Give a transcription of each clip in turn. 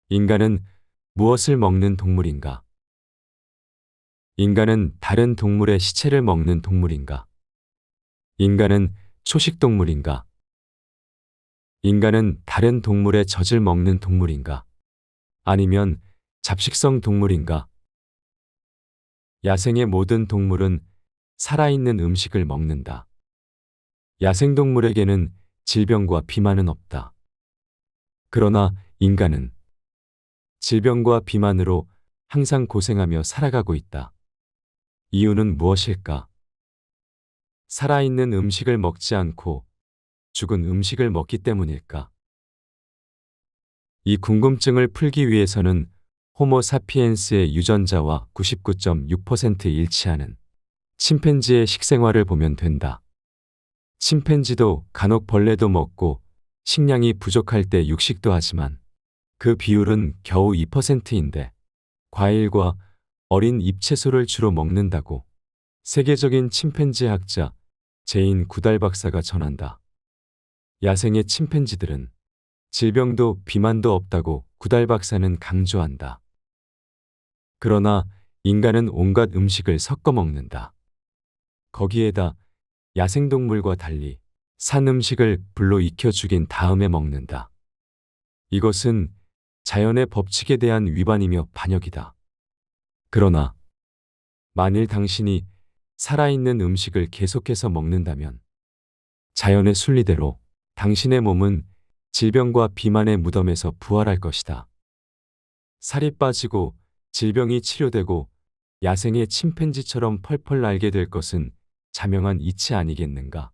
인간은 무엇을 먹는 동물인가? 인간은 다른 동물의 시체를 먹는 동물인가? 인간은 초식 동물인가? 인간은 다른 동물의 젖을 먹는 동물인가? 아니면 잡식성 동물인가? 야생의 모든 동물은 살아있는 음식을 먹는다. 야생동물에게는 질병과 비만은 없다. 그러나 인간은 질병과 비만으로 항상 고생하며 살아가고 있다. 이유는 무엇일까? 살아있는 음식을 먹지 않고 죽은 음식을 먹기 때문일까? 이 궁금증을 풀기 위해서는 호모 사피엔스의 유전자와 99.6% 일치하는 침팬지의 식생활을 보면 된다. 침팬지도 간혹 벌레도 먹고 식량이 부족할 때 육식도 하지만 그 비율은 겨우 2%인데 과일과 어린 잎채소를 주로 먹는다고 세계적인 침팬지 학자 제인 구달 박사가 전한다. 야생의 침팬지들은 질병도 비만도 없다고 구달 박사는 강조한다. 그러나 인간은 온갖 음식을 섞어 먹는다. 거기에다 야생동물과 달리 산 음식을 불로 익혀 죽인 다음에 먹는다. 이것은 자연의 법칙에 대한 위반이며 반역이다. 그러나 만일 당신이 살아있는 음식을 계속해서 먹는다면 자연의 순리대로 당신의 몸은 질병과 비만의 무덤에서 부활할 것이다. 살이 빠지고 질병이 치료되고 야생의 침팬지처럼 펄펄 날게 될 것은 자명한 이치 아니겠는가?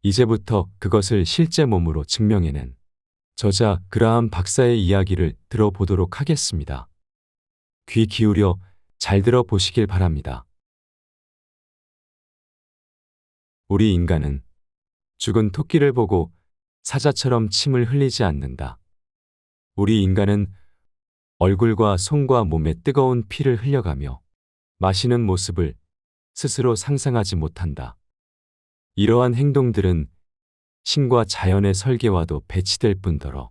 이제부터 그것을 실제 몸으로 증명해낸 저자 그라함 박사의 이야기를 들어보도록 하겠습니다. 귀 기울여 잘 들어보시길 바랍니다. 우리 인간은 죽은 토끼를 보고 사자처럼 침을 흘리지 않는다. 우리 인간은 얼굴과 손과 몸에 뜨거운 피를 흘려가며 마시는 모습을 스스로 상상하지 못한다. 이러한 행동들은 신과 자연의 설계와도 배치될 뿐더러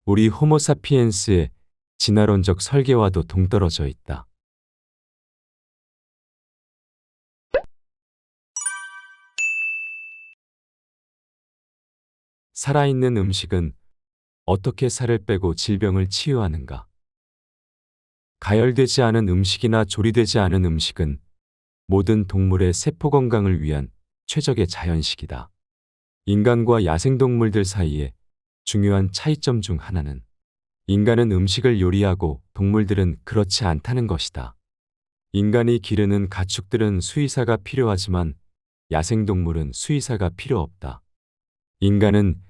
우리 호모사피엔스의 진화론적 설계와도 동떨어져 있다. 살아있는 음식은 어떻게 살을 빼고 질병을 치유하는가? 가열되지 않은 음식이나 조리되지 않은 음식은 모든 동물의 세포 건강을 위한 최적의 자연식이다. 인간과 야생동물들 사이에 중요한 차이점 중 하나는 인간은 음식을 요리하고 동물들은 그렇지 않다는 것이다. 인간이 기르는 가축들은 수의사가 필요하지만 야생동물은 수의사가 필요 없다. 인간은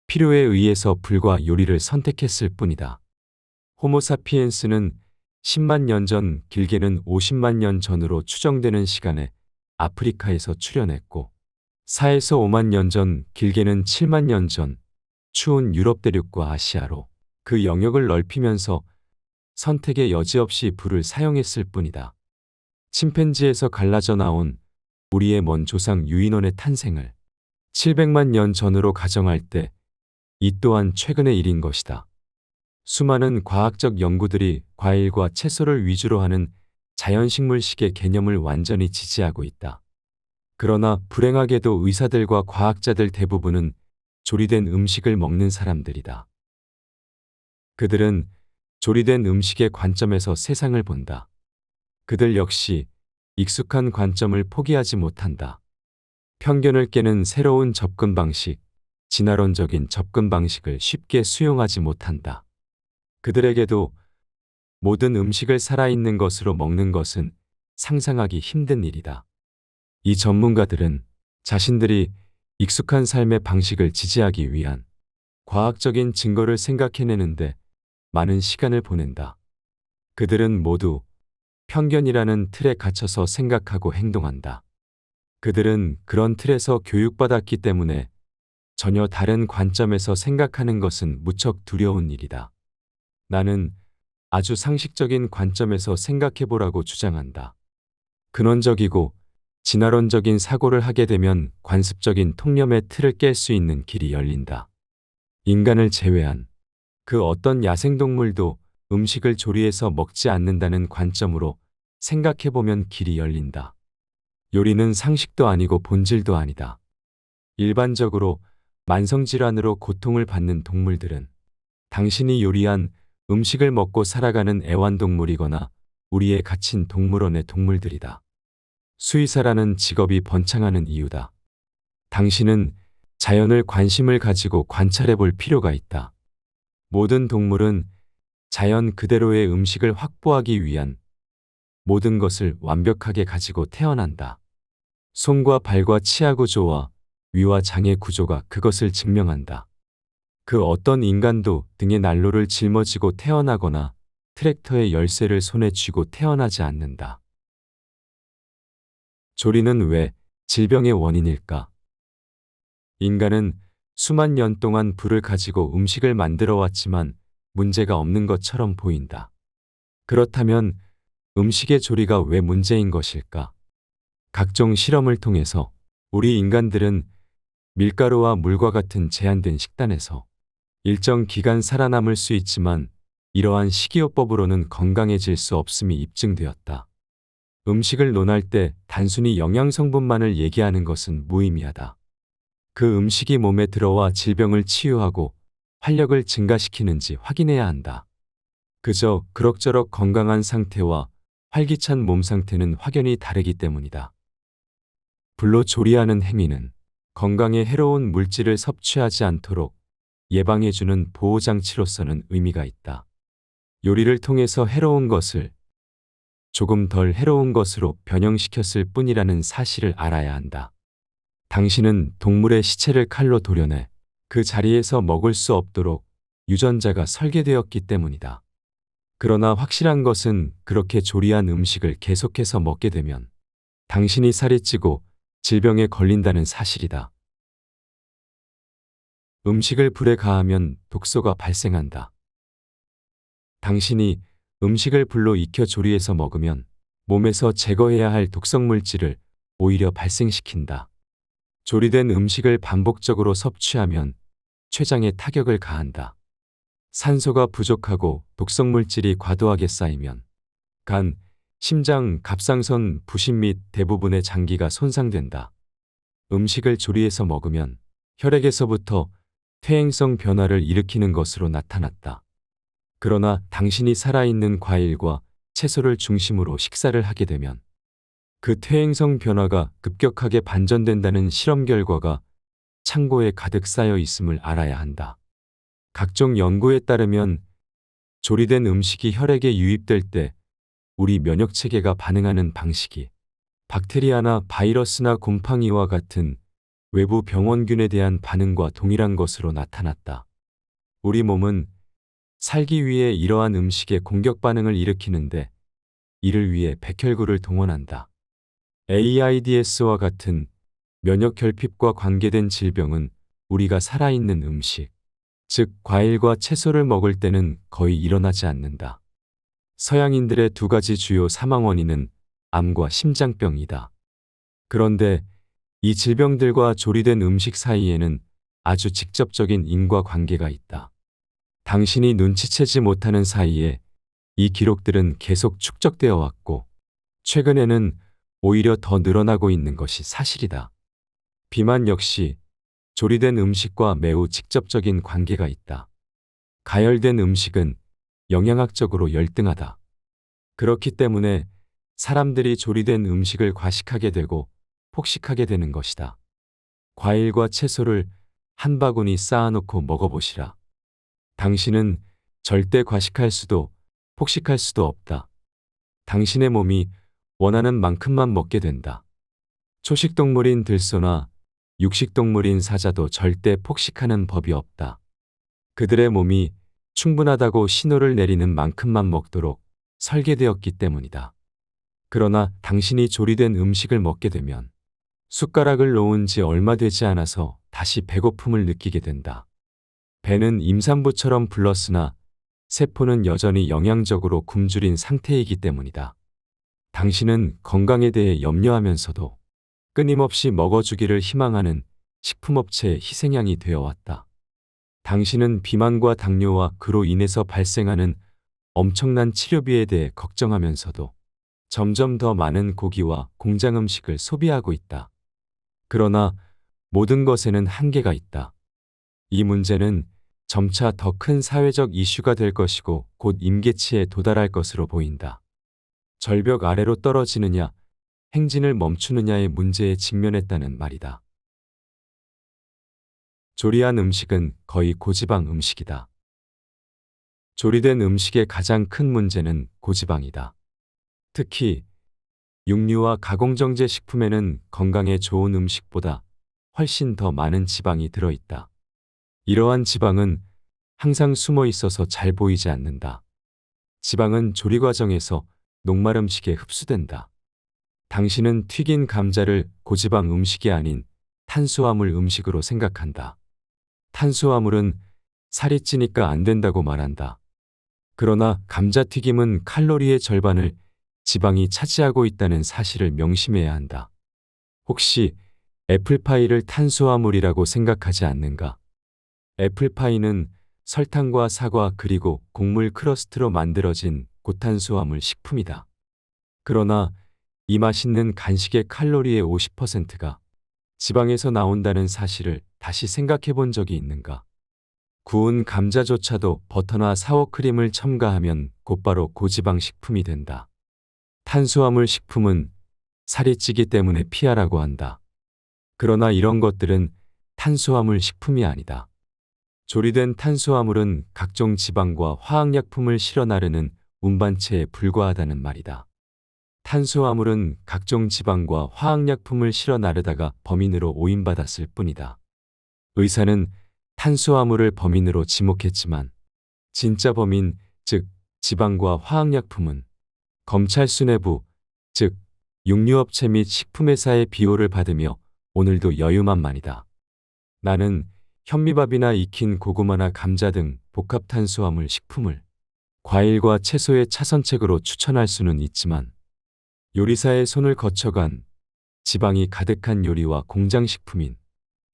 필요에 의해서 불과 요리를 선택했을 뿐이다. 호모사피엔스는 10만 년 전, 길게는 50만 년 전으로 추정되는 시간에 아프리카에서 출현했고 4에서 5만 년 전, 길게는 7만 년 전, 추운 유럽 대륙과 아시아로 그 영역을 넓히면서 선택의 여지 없이 불을 사용했을 뿐이다. 침팬지에서 갈라져 나온 우리의 먼 조상 유인원의 탄생을 700만 년 전으로 가정할 때 이 또한 최근의 일인 것이다. 수많은 과학적 연구들이 과일과 채소를 위주로 하는 자연식물식의 개념을 완전히 지지하고 있다. 그러나 불행하게도 의사들과 과학자들 대부분은 조리된 음식을 먹는 사람들이다. 그들은 조리된 음식의 관점에서 세상을 본다. 그들 역시 익숙한 관점을 포기하지 못한다. 편견을 깨는 새로운 접근 방식, 진화론적인 접근 방식을 쉽게 수용하지 못한다. 그들에게도 모든 음식을 살아있는 것으로 먹는 것은 상상하기 힘든 일이다. 이 전문가들은 자신들이 익숙한 삶의 방식을 지지하기 위한 과학적인 증거를 생각해내는데 많은 시간을 보낸다. 그들은 모두 편견이라는 틀에 갇혀서 생각하고 행동한다. 그들은 그런 틀에서 교육받았기 때문에 전혀 다른 관점에서 생각하는 것은 무척 두려운 일이다. 나는 아주 상식적인 관점에서 생각해보라고 주장한다. 근원적이고 진화론적인 사고를 하게 되면 관습적인 통념의 틀을 깰 수 있는 길이 열린다. 인간을 제외한 그 어떤 야생동물도 음식을 조리해서 먹지 않는다는 관점으로 생각해보면 길이 열린다. 요리는 상식도 아니고 본질도 아니다. 일반적으로 만성질환으로 고통을 받는 동물들은 당신이 요리한 음식을 먹고 살아가는 애완동물이거나 우리에 갇힌 동물원의 동물들이다. 수의사라는 직업이 번창하는 이유다. 당신은 자연을 관심을 가지고 관찰해 볼 필요가 있다. 모든 동물은 자연 그대로의 음식을 확보하기 위한 모든 것을 완벽하게 가지고 태어난다. 손과 발과 치아 구조와 위와 장의 구조가 그것을 증명한다. 그 어떤 인간도 등에 난로를 짊어지고 태어나거나 트랙터의 열쇠를 손에 쥐고 태어나지 않는다. 조리는 왜 질병의 원인일까? 인간은 수만 년 동안 불을 가지고 음식을 만들어 왔지만 문제가 없는 것처럼 보인다. 그렇다면 음식의 조리가 왜 문제인 것일까? 각종 실험을 통해서 우리 인간들은 밀가루와 물과 같은 제한된 식단에서 일정 기간 살아남을 수 있지만 이러한 식이요법으로는 건강해질 수 없음이 입증되었다. 음식을 논할 때 단순히 영양성분만을 얘기하는 것은 무의미하다. 그 음식이 몸에 들어와 질병을 치유하고 활력을 증가시키는지 확인해야 한다. 그저 그럭저럭 건강한 상태와 활기찬 몸 상태는 확연히 다르기 때문이다. 불로 조리하는 행위는 건강에 해로운 물질을 섭취하지 않도록 예방해주는 보호장치로서는 의미가 있다. 요리를 통해서 해로운 것을 조금 덜 해로운 것으로 변형시켰을 뿐이라는 사실을 알아야 한다. 당신은 동물의 시체를 칼로 도려내 그 자리에서 먹을 수 없도록 유전자가 설계되었기 때문이다. 그러나 확실한 것은 그렇게 조리한 음식을 계속해서 먹게 되면 당신이 살이 찌고 질병에 걸린다는 사실이다. 음식을 불에 가하면 독소가 발생한다. 당신이 음식을 불로 익혀 조리해서 먹으면 몸에서 제거해야 할 독성 물질을 오히려 발생시킨다. 조리된 음식을 반복적으로 섭취하면 췌장에 타격을 가한다. 산소가 부족하고 독성 물질이 과도하게 쌓이면 간, 심장, 갑상선 부신 및 대부분의 장기가 손상된다. 음식을 조리해서 먹으면 혈액에서부터 퇴행성 변화를 일으키는 것으로 나타났다. 그러나 당신이 살아있는 과일과 채소를 중심으로 식사를 하게 되면 그 퇴행성 변화가 급격하게 반전된다는 실험 결과가 창고에 가득 쌓여 있음을 알아야 한다. 각종 연구에 따르면 조리된 음식이 혈액에 유입될 때 우리 면역체계가 반응하는 방식이 박테리아나 바이러스나 곰팡이와 같은 외부 병원균에 대한 반응과 동일한 것으로 나타났다. 우리 몸은 살기 위해 이러한 음식에 공격 반응을 일으키는데 이를 위해 백혈구를 동원한다. AIDS와 같은 면역 결핍과 관계된 질병은 우리가 살아있는 음식, 즉 과일과 채소를 먹을 때는 거의 일어나지 않는다. 서양인들의 두 가지 주요 사망 원인은 암과 심장병이다. 그런데 이 질병들과 조리된 음식 사이에는 아주 직접적인 인과관계가 있다. 당신이 눈치채지 못하는 사이에 이 기록들은 계속 축적되어 왔고 최근에는 오히려 더 늘어나고 있는 것이 사실이다. 비만 역시 조리된 음식과 매우 직접적인 관계가 있다. 가열된 음식은 영양학적으로 열등하다. 그렇기 때문에 사람들이 조리된 음식을 과식하게 되고 폭식하게 되는 것이다. 과일과 채소를 한 바구니 쌓아놓고 먹어보시라. 당신은 절대 과식할 수도 폭식할 수도 없다. 당신의 몸이 원하는 만큼만 먹게 된다. 초식동물인 들소나 육식동물인 사자도 절대 폭식하는 법이 없다. 그들의 몸이 충분하다고 신호를 내리는 만큼만 먹도록 설계되었기 때문이다. 그러나 당신이 조리된 음식을 먹게 되면 숟가락을 놓은 지 얼마 되지 않아서 다시 배고픔을 느끼게 된다. 배는 임산부처럼 불렀으나 세포는 여전히 영양적으로 굶주린 상태이기 때문이다. 당신은 건강에 대해 염려하면서도 끊임없이 먹어주기를 희망하는 식품업체의 희생양이 되어왔다. 당신은 비만과 당뇨와 그로 인해서 발생하는 엄청난 치료비에 대해 걱정하면서도 점점 더 많은 고기와 공장 음식을 소비하고 있다. 그러나 모든 것에는 한계가 있다. 이 문제는 점차 더 큰 사회적 이슈가 될 것이고 곧 임계치에 도달할 것으로 보인다. 절벽 아래로 떨어지느냐, 행진을 멈추느냐의 문제에 직면했다는 말이다. 조리한 음식은 거의 고지방 음식이다. 조리된 음식의 가장 큰 문제는 고지방이다. 특히 육류와 가공정제 식품에는 건강에 좋은 음식보다 훨씬 더 많은 지방이 들어있다. 이러한 지방은 항상 숨어 있어서 잘 보이지 않는다. 지방은 조리 과정에서 녹말 음식에 흡수된다. 당신은 튀긴 감자를 고지방 음식이 아닌 탄수화물 음식으로 생각한다. 탄수화물은 살이 찌니까 안 된다고 말한다. 그러나 감자튀김은 칼로리의 절반을 지방이 차지하고 있다는 사실을 명심해야 한다. 혹시 애플파이를 탄수화물이라고 생각하지 않는가? 애플파이는 설탕과 사과 그리고 곡물 크러스트로 만들어진 고탄수화물 식품이다. 그러나 이 맛있는 간식의 칼로리의 50%가 지방에서 나온다는 사실을 다시 생각해 본 적이 있는가? 구운 감자조차도 버터나 사워크림을 첨가하면 곧바로 고지방 식품이 된다. 탄수화물 식품은 살이 찌기 때문에 피하라고 한다. 그러나 이런 것들은 탄수화물 식품이 아니다. 조리된 탄수화물은 각종 지방과 화학약품을 실어 나르는 운반체에 불과하다는 말이다. 탄수화물은 각종 지방과 화학약품을 실어 나르다가 범인으로 오인받았을 뿐이다. 의사는 탄수화물을 범인으로 지목했지만 진짜 범인, 즉 지방과 화학약품은 검찰 수뇌부, 즉 육류업체 및 식품회사의 비호를 받으며 오늘도 여유만만이다. 나는 현미밥이나 익힌 고구마나 감자 등 복합탄수화물 식품을 과일과 채소의 차선책으로 추천할 수는 있지만 요리사의 손을 거쳐간 지방이 가득한 요리와 공장식품인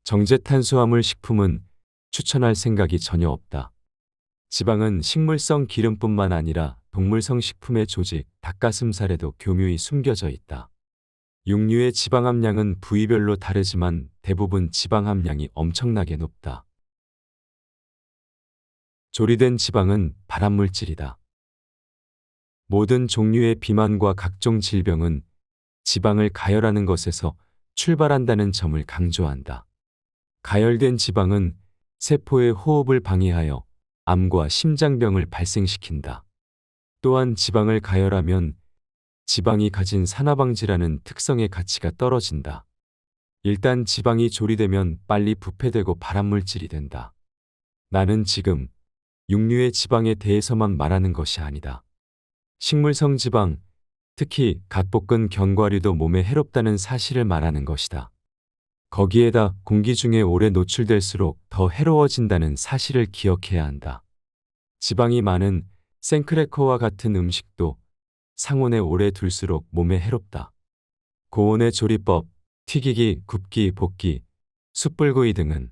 정제탄수화물 식품은 추천할 생각이 전혀 없다. 지방은 식물성 기름뿐만 아니라 동물성 식품의 조직, 닭가슴살에도 교묘히 숨겨져 있다. 육류의 지방 함량은 부위별로 다르지만 대부분 지방 함량이 엄청나게 높다. 조리된 지방은 발암물질이다. 모든 종류의 비만과 각종 질병은 지방을 가열하는 것에서 출발한다는 점을 강조한다. 가열된 지방은 세포의 호흡을 방해하여 암과 심장병을 발생시킨다. 또한 지방을 가열하면 지방이 가진 산화방지라는 특성의 가치가 떨어진다. 일단 지방이 조리되면 빨리 부패되고 발암물질이 된다. 나는 지금 육류의 지방에 대해서만 말하는 것이 아니다. 식물성 지방, 특히 갓볶은 견과류도 몸에 해롭다는 사실을 말하는 것이다. 거기에다 공기 중에 오래 노출될수록 더 해로워진다는 사실을 기억해야 한다. 지방이 많은 생크래커와 같은 음식도 상온에 오래 둘수록 몸에 해롭다. 고온의 조리법, 튀기기, 굽기, 볶기, 숯불구이 등은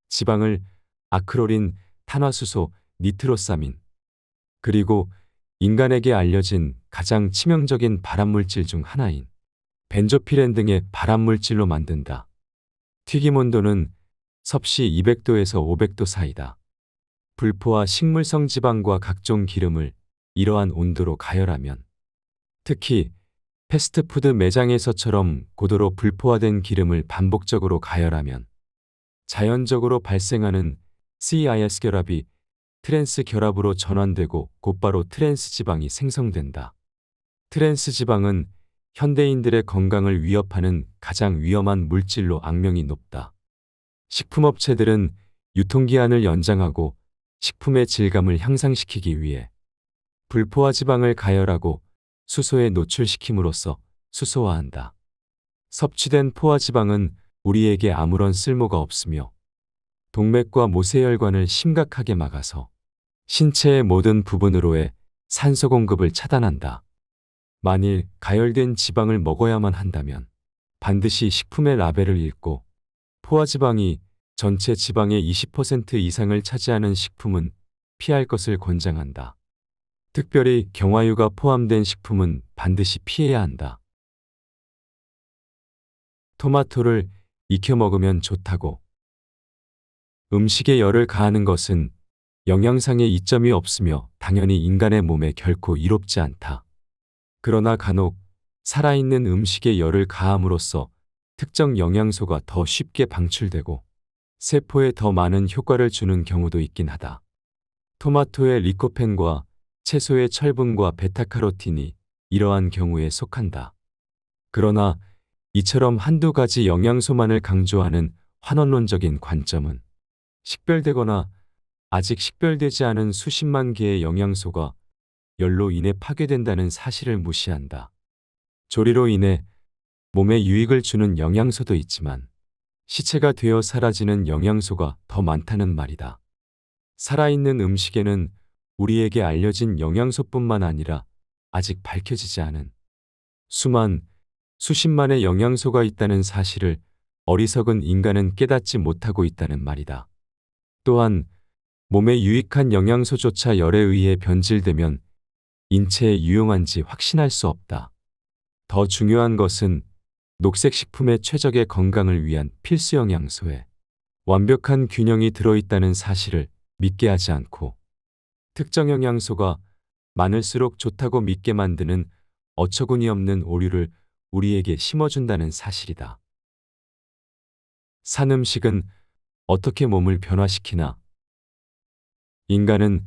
지방을 아크로린, 탄화수소, 니트로사민, 그리고 인간에게 알려진 가장 치명적인 발암물질 중 하나인 벤조피렌 등의 발암물질로 만든다. 튀김 온도는 섭씨 200도에서 500도 사이다. 불포화 식물성 지방과 각종 기름을 이러한 온도로 가열하면, 특히 패스트푸드 매장에서처럼 고도로 불포화된 기름을 반복적으로 가열하면 자연적으로 발생하는 CIS 결합이 트랜스 결합으로 전환되고 곧바로 트랜스 지방이 생성된다. 트랜스 지방은 현대인들의 건강을 위협하는 가장 위험한 물질로 악명이 높다. 식품업체들은 유통기한을 연장하고 식품의 질감을 향상시키기 위해 불포화 지방을 가열하고 수소에 노출시킴으로써 수소화한다. 섭취된 포화지방은 우리에게 아무런 쓸모가 없으며 동맥과 모세혈관을 심각하게 막아서 신체의 모든 부분으로의 산소 공급을 차단한다. 만일 가열된 지방을 먹어야만 한다면 반드시 식품의 라벨을 읽고 포화지방이 전체 지방의 20% 이상을 차지하는 식품은 피할 것을 권장한다. 특별히 경화유가 포함된 식품은 반드시 피해야 한다. 토마토를 익혀 먹으면 좋다고. 음식에 열을 가하는 것은 영양상의 이점이 없으며 당연히 인간의 몸에 결코 이롭지 않다. 그러나 간혹 살아있는 음식에 열을 가함으로써 특정 영양소가 더 쉽게 방출되고 세포에 더 많은 효과를 주는 경우도 있긴 하다. 토마토의 리코펜과 채소의 철분과 베타카로틴이 이러한 경우에 속한다. 그러나 이처럼 한두 가지 영양소만을 강조하는 환원론적인 관점은 식별되거나 아직 식별되지 않은 수십만 개의 영양소가 열로 인해 파괴된다는 사실을 무시한다. 조리로 인해 몸에 유익을 주는 영양소도 있지만 시체가 되어 사라지는 영양소가 더 많다는 말이다. 살아있는 음식에는 우리에게 알려진 영양소뿐만 아니라 아직 밝혀지지 않은 수십만의 영양소가 있다는 사실을 어리석은 인간은 깨닫지 못하고 있다는 말이다. 또한 몸에 유익한 영양소조차 열에 의해 변질되면 인체에 유용한지 확신할 수 없다. 더 중요한 것은 녹색 식품의 최적의 건강을 위한 필수 영양소에 완벽한 균형이 들어있다는 사실을 믿게 하지 않고 특정 영양소가 많을수록 좋다고 믿게 만드는 어처구니 없는 오류를 우리에게 심어준다는 사실이다. 산 음식은 어떻게 몸을 변화시키나? 인간은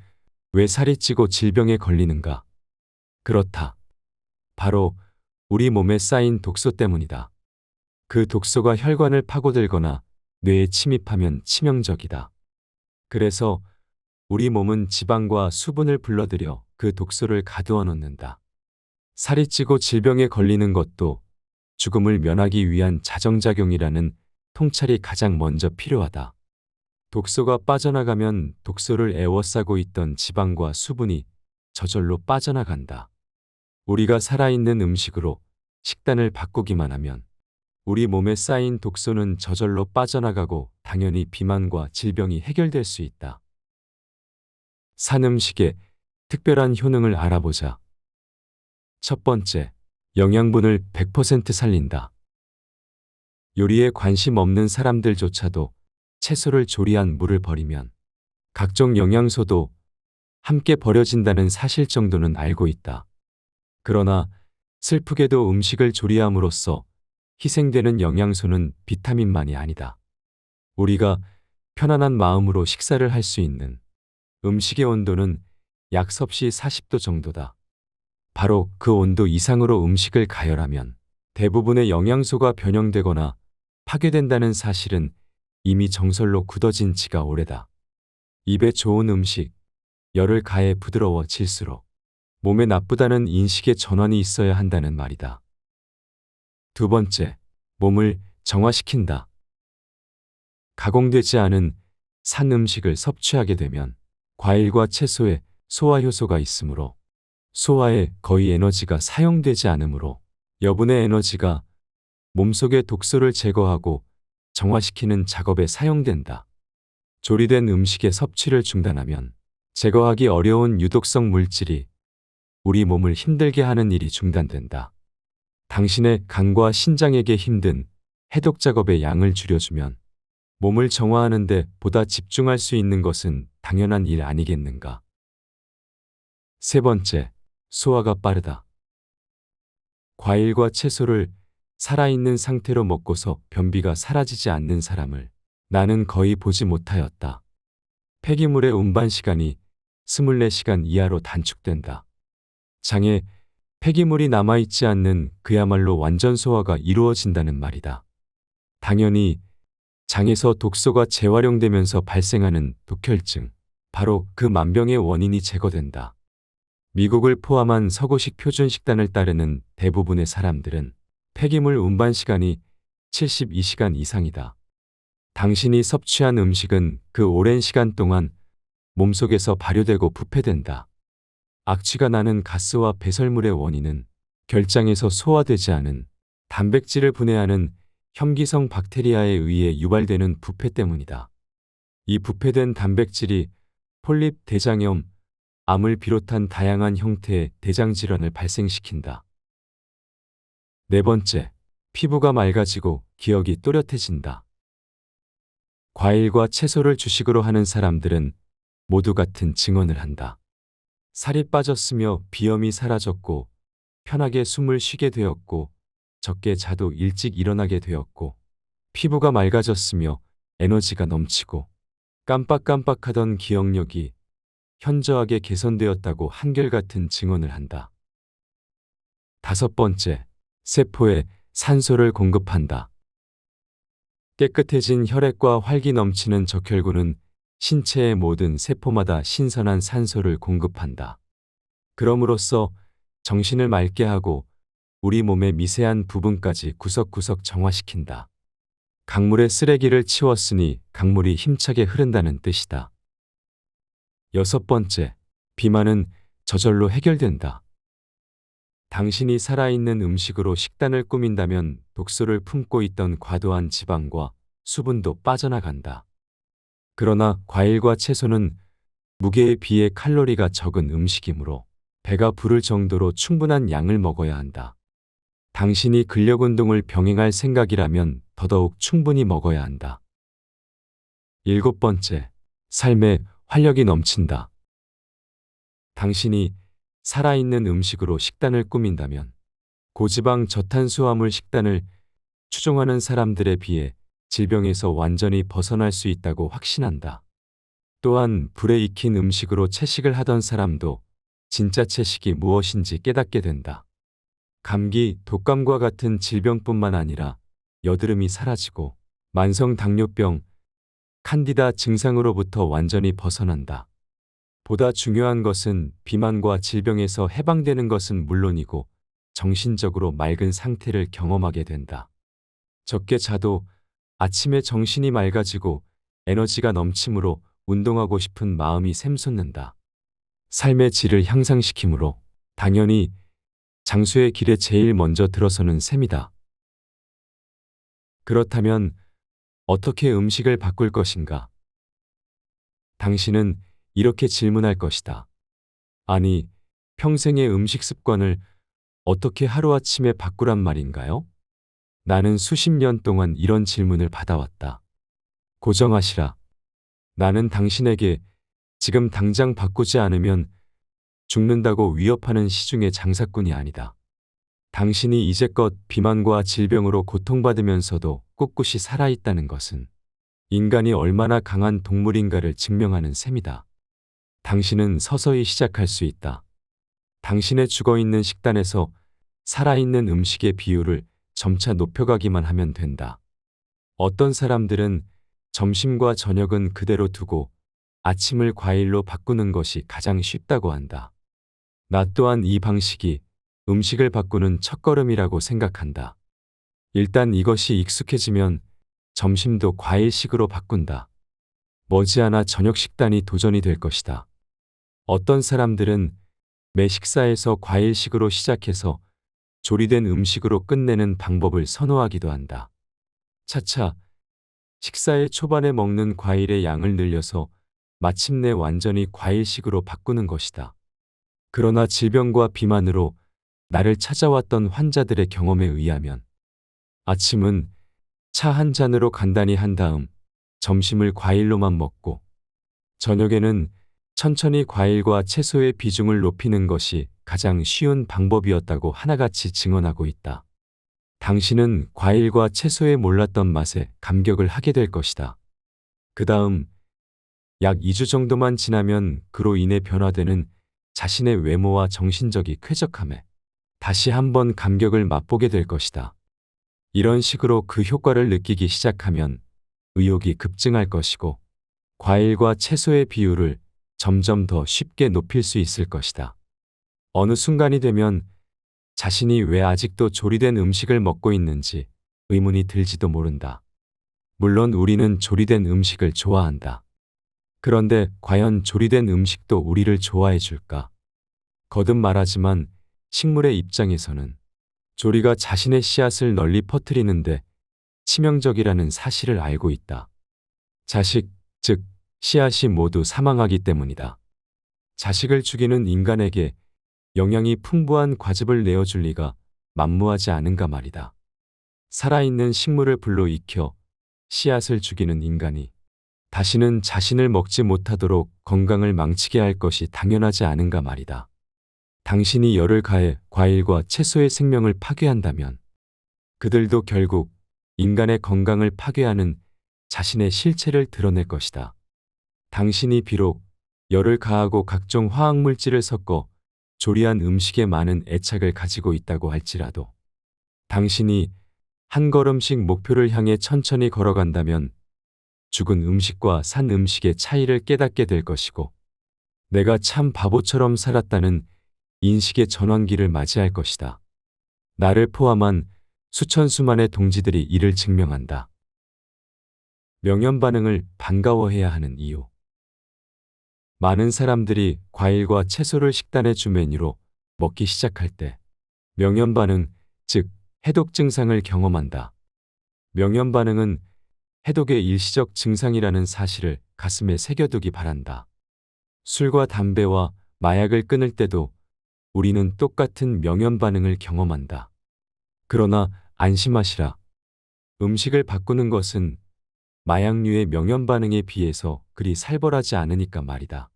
왜 살이 찌고 질병에 걸리는가? 그렇다. 바로 우리 몸에 쌓인 독소 때문이다. 그 독소가 혈관을 파고들거나 뇌에 침입하면 치명적이다. 그래서 우리 몸은 지방과 수분을 불러들여 그 독소를 가두어 놓는다. 살이 찌고 질병에 걸리는 것도 죽음을 면하기 위한 자정작용이라는 통찰이 가장 먼저 필요하다. 독소가 빠져나가면 독소를 에워싸고 있던 지방과 수분이 저절로 빠져나간다. 우리가 살아있는 음식으로 식단을 바꾸기만 하면 우리 몸에 쌓인 독소는 저절로 빠져나가고 당연히 비만과 질병이 해결될 수 있다. 산 음식의 특별한 효능을 알아보자. 첫 번째, 영양분을 100% 살린다. 요리에 관심 없는 사람들조차도 채소를 조리한 물을 버리면 각종 영양소도 함께 버려진다는 사실 정도는 알고 있다. 그러나 슬프게도 음식을 조리함으로써 희생되는 영양소는 비타민만이 아니다. 우리가 편안한 마음으로 식사를 할 수 있는 음식의 온도는 약 섭씨 40도 정도다. 바로 그 온도 이상으로 음식을 가열하면 대부분의 영양소가 변형되거나 파괴된다는 사실은 이미 정설로 굳어진 지가 오래다. 입에 좋은 음식, 열을 가해 부드러워질수록 몸에 나쁘다는 인식의 전환이 있어야 한다는 말이다. 두 번째, 몸을 정화시킨다. 가공되지 않은 산 음식을 섭취하게 되면 과일과 채소에 소화효소가 있으므로 소화에 거의 에너지가 사용되지 않으므로 여분의 에너지가 몸속의 독소를 제거하고 정화시키는 작업에 사용된다. 조리된 음식의 섭취를 중단하면 제거하기 어려운 유독성 물질이 우리 몸을 힘들게 하는 일이 중단된다. 당신의 간과 신장에게 힘든 해독 작업의 양을 줄여주면 몸을 정화하는 데 보다 집중할 수 있는 것은 당연한 일 아니겠는가. 세 번째, 소화가 빠르다. 과일과 채소를 살아있는 상태로 먹고서 변비가 사라지지 않는 사람을 나는 거의 보지 못하였다. 폐기물의 운반 시간이 24시간 이하로 단축된다. 장에 폐기물이 남아있지 않는 그야말로 완전 소화가 이루어진다는 말이다. 당연히 장에서 독소가 재활용되면서 발생하는 독혈증, 바로 그 만병의 원인이 제거된다. 미국을 포함한 서구식 표준 식단을 따르는 대부분의 사람들은 폐기물 운반 시간이 72시간 이상이다. 당신이 섭취한 음식은 그 오랜 시간 동안 몸속에서 발효되고 부패된다. 악취가 나는 가스와 배설물의 원인은 결장에서 소화되지 않은 단백질을 분해하는 혐기성 박테리아에 의해 유발되는 부패 때문이다. 이 부패된 단백질이 폴립, 대장염, 암을 비롯한 다양한 형태의 대장질환을 발생시킨다. 네 번째, 피부가 맑아지고 기억이 또렷해진다. 과일과 채소를 주식으로 하는 사람들은 모두 같은 증언을 한다. 살이 빠졌으며 비염이 사라졌고 편하게 숨을 쉬게 되었고 적게 자도 일찍 일어나게 되었고 피부가 맑아졌으며 에너지가 넘치고 깜빡깜빡하던 기억력이 현저하게 개선되었다고 한결같은 증언을 한다. 다섯 번째, 세포에 산소를 공급한다. 깨끗해진 혈액과 활기 넘치는 적혈구는 신체의 모든 세포마다 신선한 산소를 공급한다. 그럼으로써 정신을 맑게 하고 우리 몸의 미세한 부분까지 구석구석 정화시킨다. 강물의 쓰레기를 치웠으니 강물이 힘차게 흐른다는 뜻이다. 여섯 번째, 비만은 저절로 해결된다. 당신이 살아있는 음식으로 식단을 꾸민다면 독소를 품고 있던 과도한 지방과 수분도 빠져나간다. 그러나 과일과 채소는 무게에 비해 칼로리가 적은 음식이므로 배가 부를 정도로 충분한 양을 먹어야 한다. 당신이 근력 운동을 병행할 생각이라면 더더욱 충분히 먹어야 한다. 일곱 번째, 삶에 활력이 넘친다. 당신이 살아있는 음식으로 식단을 꾸민다면 고지방 저탄수화물 식단을 추종하는 사람들에 비해 질병에서 완전히 벗어날 수 있다고 확신한다. 또한 불에 익힌 음식으로 채식을 하던 사람도 진짜 채식이 무엇인지 깨닫게 된다. 감기, 독감과 같은 질병뿐만 아니라 여드름이 사라지고 만성 당뇨병, 칸디다 증상으로부터 완전히 벗어난다. 보다 중요한 것은 비만과 질병에서 해방되는 것은 물론이고 정신적으로 맑은 상태를 경험하게 된다. 적게 자도 아침에 정신이 맑아지고 에너지가 넘치므로 운동하고 싶은 마음이 샘솟는다. 삶의 질을 향상시키므로 당연히 장수의 길에 제일 먼저 들어서는 셈이다. 그렇다면 어떻게 음식을 바꿀 것인가? 당신은 이렇게 질문할 것이다. 아니, 평생의 음식 습관을 어떻게 하루아침에 바꾸란 말인가요? 나는 수십 년 동안 이런 질문을 받아왔다. 고정하시라. 나는 당신에게 지금 당장 바꾸지 않으면 죽는다고 위협하는 시중의 장사꾼이 아니다. 당신이 이제껏 비만과 질병으로 고통받으면서도 꿋꿋이 살아있다는 것은 인간이 얼마나 강한 동물인가를 증명하는 셈이다. 당신은 서서히 시작할 수 있다. 당신의 죽어있는 식단에서 살아있는 음식의 비율을 점차 높여가기만 하면 된다. 어떤 사람들은 점심과 저녁은 그대로 두고 아침을 과일로 바꾸는 것이 가장 쉽다고 한다. 나 또한 이 방식이 음식을 바꾸는 첫걸음이라고 생각한다. 일단 이것이 익숙해지면 점심도 과일식으로 바꾼다. 머지않아 저녁 식단이 도전이 될 것이다. 어떤 사람들은 매 식사에서 과일식으로 시작해서 조리된 음식으로 끝내는 방법을 선호하기도 한다. 차차 식사의 초반에 먹는 과일의 양을 늘려서 마침내 완전히 과일식으로 바꾸는 것이다. 그러나 질병과 비만으로 나를 찾아왔던 환자들의 경험에 의하면 아침은 차 한 잔으로 간단히 한 다음 점심을 과일로만 먹고 저녁에는 천천히 과일과 채소의 비중을 높이는 것이 가장 쉬운 방법이었다고 하나같이 증언하고 있다. 당신은 과일과 채소의 몰랐던 맛에 감격을 하게 될 것이다. 그 다음 약 2주 정도만 지나면 그로 인해 변화되는 자신의 외모와 정신적인 쾌적함에 다시 한번 감격을 맛보게 될 것이다. 이런 식으로 그 효과를 느끼기 시작하면 의욕이 급증할 것이고 과일과 채소의 비율을 점점 더 쉽게 높일 수 있을 것이다. 어느 순간이 되면 자신이 왜 아직도 조리된 음식을 먹고 있는지 의문이 들지도 모른다. 물론 우리는 조리된 음식을 좋아한다. 그런데 과연 조리된 음식도 우리를 좋아해 줄까? 거듭 말하지만 식물의 입장에서는 조리가 자신의 씨앗을 널리 퍼뜨리는데 치명적이라는 사실을 알고 있다. 자식, 즉 씨앗이 모두 사망하기 때문이다. 자식을 죽이는 인간에게 영양이 풍부한 과즙을 내어줄 리가 만무하지 않은가 말이다. 살아있는 식물을 불로 익혀 씨앗을 죽이는 인간이 다시는 자신을 먹지 못하도록 건강을 망치게 할 것이 당연하지 않은가 말이다. 당신이 열을 가해 과일과 채소의 생명을 파괴한다면 그들도 결국 인간의 건강을 파괴하는 자신의 실체를 드러낼 것이다. 당신이 비록 열을 가하고 각종 화학물질을 섞어 조리한 음식에 많은 애착을 가지고 있다고 할지라도 당신이 한 걸음씩 목표를 향해 천천히 걸어간다면 죽은 음식과 산 음식의 차이를 깨닫게 될 것이고 내가 참 바보처럼 살았다는 인식의 전환기를 맞이할 것이다. 나를 포함한 수천 수만의 동지들이 이를 증명한다. 명현 반응을 반가워해야 하는 이유. 많은 사람들이 과일과 채소를 식단의 주 메뉴로 먹기 시작할 때 명현 반응, 즉 해독 증상을 경험한다. 명현 반응은 해독의 일시적 증상이라는 사실을 가슴에 새겨두기 바란다. 술과 담배와 마약을 끊을 때도 우리는 똑같은 명현 반응을 경험한다. 그러나 안심하시라. 음식을 바꾸는 것은 마약류의 명현 반응에 비해서 그리 살벌하지 않으니까 말이다.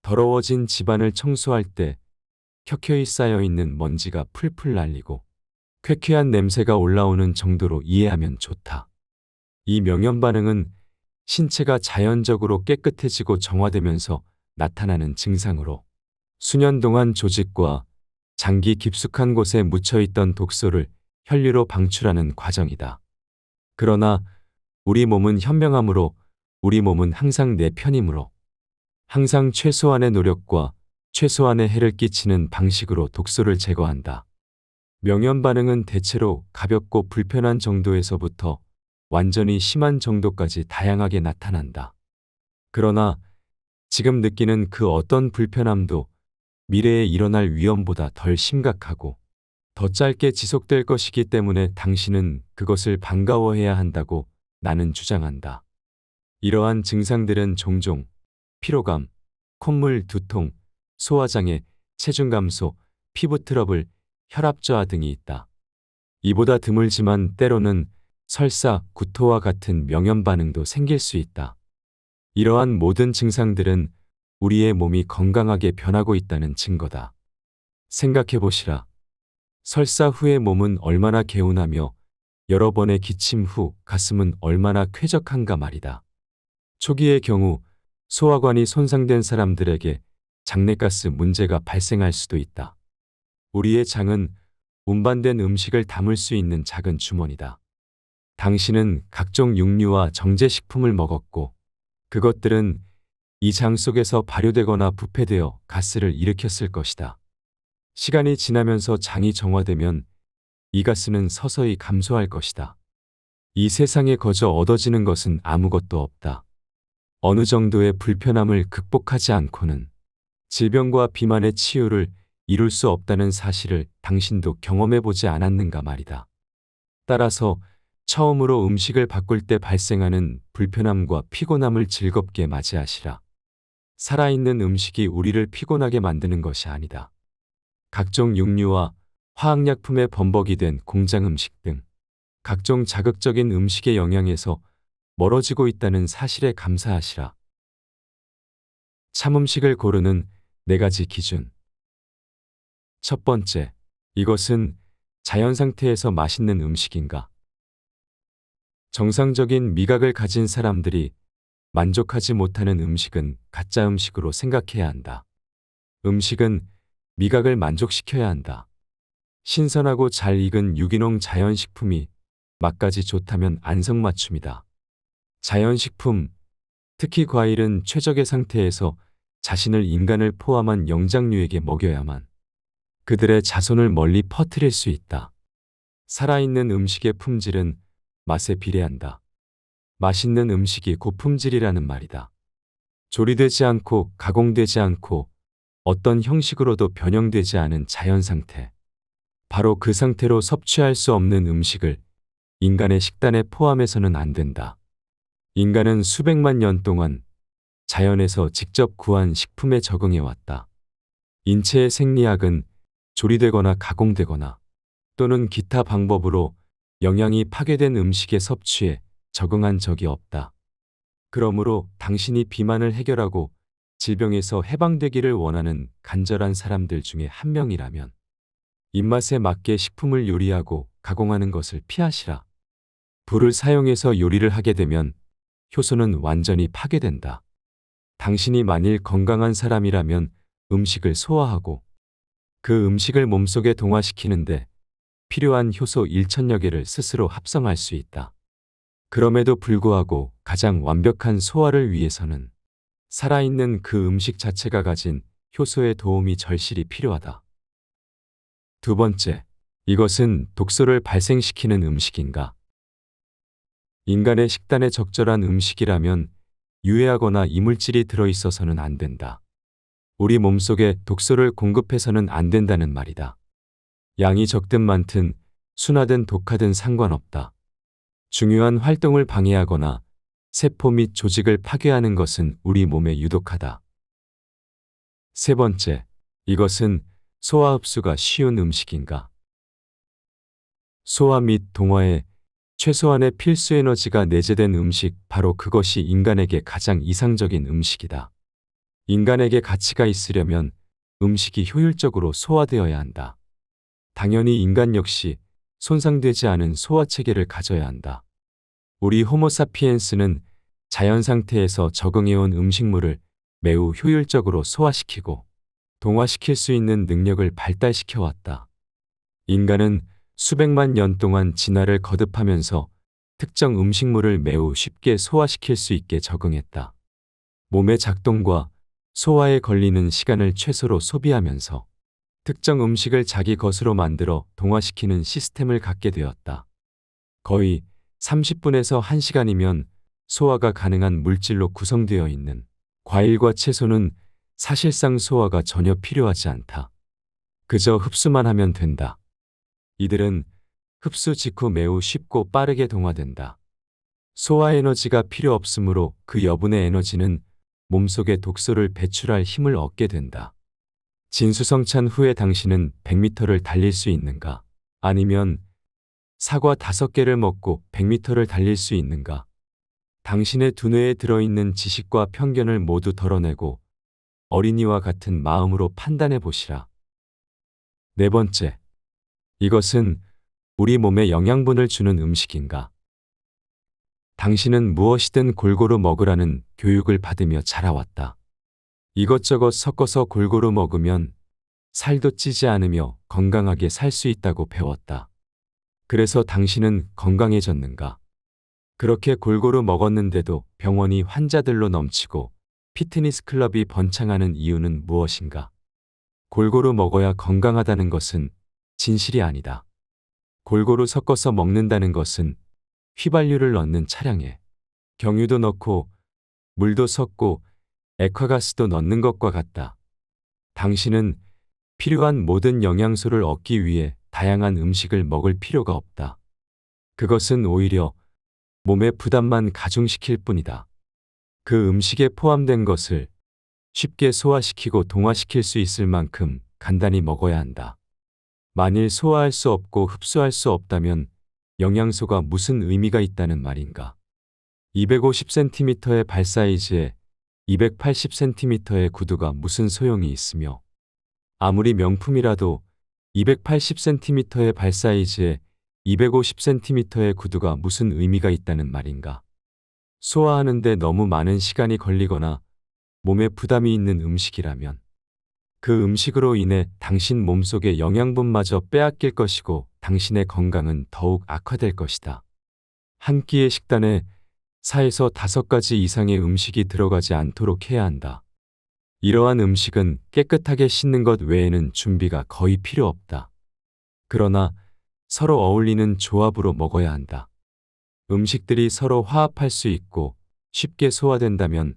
더러워진 집안을 청소할 때 켜켜이 쌓여있는 먼지가 풀풀 날리고 쾌쾌한 냄새가 올라오는 정도로 이해하면 좋다. 이 명현 반응은 신체가 자연적으로 깨끗해지고 정화되면서 나타나는 증상으로 수년 동안 조직과 장기 깊숙한 곳에 묻혀있던 독소를 혈류로 방출하는 과정이다. 그러나 우리 몸은 현명하므로 우리 몸은 항상 내 편이므로 항상 최소한의 노력과 최소한의 해를 끼치는 방식으로 독소를 제거한다. 명현 반응은 대체로 가볍고 불편한 정도에서부터 완전히 심한 정도까지 다양하게 나타난다. 그러나 지금 느끼는 그 어떤 불편함도 미래에 일어날 위험보다 덜 심각하고 더 짧게 지속될 것이기 때문에 당신은 그것을 반가워해야 한다고 나는 주장한다. 이러한 증상들은 종종 피로감, 콧물, 두통, 소화장애, 체중 감소, 피부 트러블, 혈압 저하 등이 있다. 이보다 드물지만 때로는 설사, 구토와 같은 명현 반응도 생길 수 있다. 이러한 모든 증상들은 우리의 몸이 건강하게 변하고 있다는 증거다. 생각해 보시라. 설사 후의 몸은 얼마나 개운하며 여러 번의 기침 후 가슴은 얼마나 쾌적한가 말이다. 초기의 경우 소화관이 손상된 사람들에게 장내가스 문제가 발생할 수도 있다. 우리의 장은 운반된 음식을 담을 수 있는 작은 주머니다. 당신은 각종 육류와 정제식품을 먹었고 그것들은 이 장 속에서 발효되거나 부패되어 가스를 일으켰을 것이다. 시간이 지나면서 장이 정화되면 이 가스는 서서히 감소할 것이다. 이 세상에 거저 얻어지는 것은 아무것도 없다. 어느 정도의 불편함을 극복하지 않고는 질병과 비만의 치유를 이룰 수 없다는 사실을 당신도 경험해보지 않았는가 말이다. 따라서 처음으로 음식을 바꿀 때 발생하는 불편함과 피곤함을 즐겁게 맞이하시라. 살아있는 음식이 우리를 피곤하게 만드는 것이 아니다. 각종 육류와 화학약품에 범벅이 된 공장 음식 등 각종 자극적인 음식의 영향에서 멀어지고 있다는 사실에 감사하시라. 참음식을 고르는 4가지 기준. 첫 번째, 이것은 자연 상태에서 맛있는 음식인가? 정상적인 미각을 가진 사람들이 만족하지 못하는 음식은 가짜 음식으로 생각해야 한다. 음식은 미각을 만족시켜야 한다. 신선하고 잘 익은 유기농 자연식품이 맛까지 좋다면 안성맞춤이다. 자연식품, 특히 과일은 최적의 상태에서 자신을 인간을 포함한 영장류에게 먹여야만 그들의 자손을 멀리 퍼뜨릴 수 있다. 살아있는 음식의 품질은 맛에 비례한다. 맛있는 음식이 고품질이라는 말이다. 조리되지 않고 가공되지 않고 어떤 형식으로도 변형되지 않은 자연 상태. 바로 그 상태로 섭취할 수 없는 음식을 인간의 식단에 포함해서는 안 된다. 인간은 수백만 년 동안 자연에서 직접 구한 식품에 적응해 왔다. 인체의 생리학은 조리되거나 가공되거나 또는 기타 방법으로 영양이 파괴된 음식의 섭취에 적응한 적이 없다. 그러므로 당신이 비만을 해결하고 질병에서 해방되기를 원하는 간절한 사람들 중에 한 명이라면 입맛에 맞게 식품을 요리하고 가공하는 것을 피하시라. 불을 사용해서 요리를 하게 되면 효소는 완전히 파괴된다. 당신이 만일 건강한 사람이라면 음식을 소화하고 그 음식을 몸속에 동화시키는데 필요한 효소 1천여 개를 스스로 합성할 수 있다. 그럼에도 불구하고 가장 완벽한 소화를 위해서는 살아있는 그 음식 자체가 가진 효소의 도움이 절실히 필요하다. 두 번째, 이것은 독소를 발생시키는 음식인가? 인간의 식단에 적절한 음식이라면 유해하거나 이물질이 들어있어서는 안 된다. 우리 몸속에 독소를 공급해서는 안 된다는 말이다. 양이 적든 많든 순하든 독하든 상관없다. 중요한 활동을 방해하거나 세포 및 조직을 파괴하는 것은 우리 몸에 유독하다. 세 번째, 이것은 소화 흡수가 쉬운 음식인가? 소화 및 동화에 최소한의 필수 에너지가 내재된 음식, 바로 그것이 인간에게 가장 이상적인 음식이다. 인간에게 가치가 있으려면 음식이 효율적으로 소화되어야 한다. 당연히 인간 역시 손상되지 않은 소화 체계를 가져야 한다. 우리 호모사피엔스는 자연 상태에서 적응해온 음식물을 매우 효율적으로 소화시키고 동화시킬 수 있는 능력을 발달시켜 왔다. 인간은 수백만 년 동안 진화를 거듭하면서 특정 음식물을 매우 쉽게 소화시킬 수 있게 적응했다. 몸의 작동과 소화에 걸리는 시간을 최소로 소비하면서 특정 음식을 자기 것으로 만들어 동화시키는 시스템을 갖게 되었다. 거의 30분에서 1시간이면 소화가 가능한 물질로 구성되어 있는 과일과 채소는 사실상 소화가 전혀 필요하지 않다. 그저 흡수만 하면 된다. 이들은 흡수 직후 매우 쉽고 빠르게 동화된다. 소화 에너지가 필요 없으므로 그 여분의 에너지는 몸속에 독소를 배출할 힘을 얻게 된다. 진수성찬 후에 당신은 100m를 달릴 수 있는가? 아니면 사과 5개를 먹고 100m를 달릴 수 있는가? 당신의 두뇌에 들어있는 지식과 편견을 모두 덜어내고 어린이와 같은 마음으로 판단해 보시라. 네 번째, 이것은 우리 몸에 영양분을 주는 음식인가? 당신은 무엇이든 골고루 먹으라는 교육을 받으며 자라왔다. 이것저것 섞어서 골고루 먹으면 살도 찌지 않으며 건강하게 살 수 있다고 배웠다. 그래서 당신은 건강해졌는가? 그렇게 골고루 먹었는데도 병원이 환자들로 넘치고 피트니스 클럽이 번창하는 이유는 무엇인가? 골고루 먹어야 건강하다는 것은 진실이 아니다. 골고루 섞어서 먹는다는 것은 휘발유를 넣는 차량에 경유도 넣고 물도 섞고 액화가스도 넣는 것과 같다. 당신은 필요한 모든 영양소를 얻기 위해 다양한 음식을 먹을 필요가 없다. 그것은 오히려 몸의 부담만 가중시킬 뿐이다. 그 음식에 포함된 것을 쉽게 소화시키고 동화시킬 수 있을 만큼 간단히 먹어야 한다. 만일 소화할 수 없고 흡수할 수 없다면 영양소가 무슨 의미가 있다는 말인가? 250cm의 발 사이즈에 280cm의 구두가 무슨 소용이 있으며 아무리 명품이라도 280cm의 발 사이즈에 250cm의 구두가 무슨 의미가 있다는 말인가? 소화하는데 너무 많은 시간이 걸리거나 몸에 부담이 있는 음식이라면 그 음식으로 인해 당신 몸속의 영양분마저 빼앗길 것이고 당신의 건강은 더욱 악화될 것이다. 한 끼의 식단에 4에서 5가지 이상의 음식이 들어가지 않도록 해야 한다. 이러한 음식은 깨끗하게 씻는 것 외에는 준비가 거의 필요 없다. 그러나 서로 어울리는 조합으로 먹어야 한다. 음식들이 서로 화합할 수 있고 쉽게 소화된다면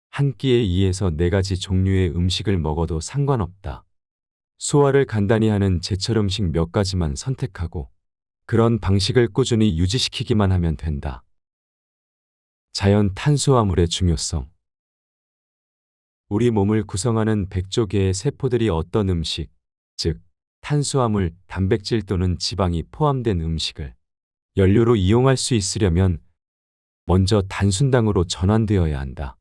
한 끼에 2에서 4가지 종류의 음식을 먹어도 상관없다. 소화를 간단히 하는 제철 음식 몇 가지만 선택하고 그런 방식을 꾸준히 유지시키기만 하면 된다. 자연 탄수화물의 중요성. 우리 몸을 구성하는 100조 개의 세포들이 어떤 음식, 즉 탄수화물, 단백질 또는 지방이 포함된 음식을 연료로 이용할 수 있으려면 먼저 단순당으로 전환되어야 한다.